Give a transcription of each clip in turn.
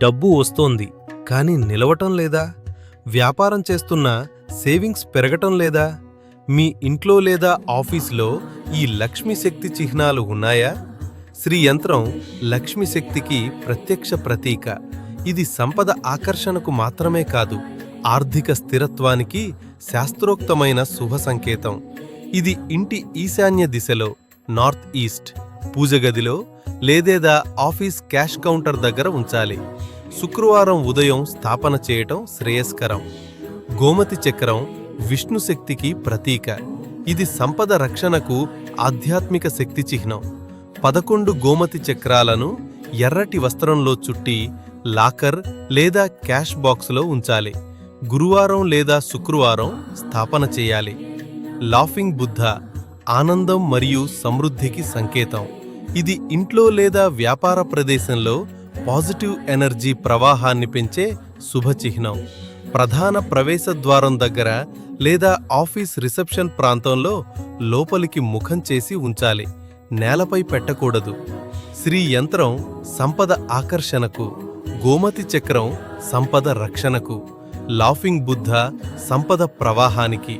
డబ్బు వస్తోంది కానీ నిలవటం లేదా? వ్యాపారం చేస్తున్నా సేవింగ్స్ పెరగటం లేదా? మీ ఇంట్లో లేదా ఆఫీసులో ఈ లక్ష్మీ శక్తి చిహ్నాలు ఉన్నాయా? శ్రీ యంత్రం లక్ష్మీ శక్తికి ప్రత్యక్ష ప్రతీక. ఇది సంపద ఆకర్షణకు మాత్రమే కాదు, ఆర్థిక స్థిరత్వానికి శాస్త్రోక్తమైన శుభ సంకేతం. ఇది ఇంటి ఈశాన్య దిశలో నార్త్ ఈస్ట్ పూజగదిలో లేదేదా ఆఫీస్ క్యాష్ కౌంటర్ దగ్గర ఉంచాలి. శుక్రవారం ఉదయం స్థాపన చేయటం శ్రేయస్కరం. గోమతి చక్రం విష్ణు శక్తికి ప్రతీక. ఇది సంపద రక్షణకు ఆధ్యాత్మిక శక్తి చిహ్నం. 11 గోమతి చక్రాలను ఎర్రటి వస్త్రంలో చుట్టి లాకర్ లేదా క్యాష్ బాక్సులో ఉంచాలి. గురువారం లేదా శుక్రవారం స్థాపన చేయాలి. లాఫింగ్ బుద్ధ ఆనందం మరియు సమృద్ధికి సంకేతం. ఇది ఇంట్లో లేదా వ్యాపార ప్రదేశంలో పాజిటివ్ ఎనర్జీ ప్రవాహాన్ని పెంచే శుభచిహ్నం. ప్రధాన ప్రవేశ ద్వారం దగ్గర లేదా ఆఫీస్ రిసెప్షన్ ప్రాంతంలో లోపలికి ముఖం చేసి ఉంచాలి, నేలపై పెట్టకూడదు. శ్రీ యంత్రం సంపద ఆకర్షణకు, గోమతి చక్రం సంపద రక్షణకు, లాఫింగ్ బుద్ధ సంపద ప్రవాహానికి.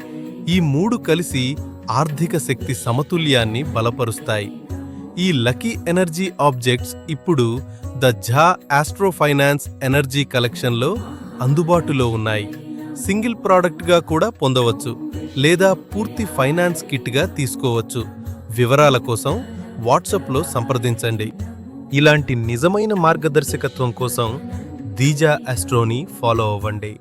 ఈ 3 కలిసి ఆర్థిక శక్తి సమతుల్యాన్ని బలపరుస్తాయి. ఈ లకీ ఎనర్జీ ఆబ్జెక్ట్స్ ఇప్పుడు the Jha astro finance energy కలెక్షన్లో అందుబాటులో ఉన్నాయి. సింగిల్ ప్రోడక్ట్గా కూడా పొందవచ్చు లేదా పూర్తి ఫైనాన్స్ కిట్గా తీసుకోవచ్చు. వివరాల కోసం వాట్సాప్లో సంప్రదించండి. ఇలాంటి నిజమైన మార్గదర్శకత్వం కోసం దీజా ఆస్ట్రోని ఫాలో అవ్వండి.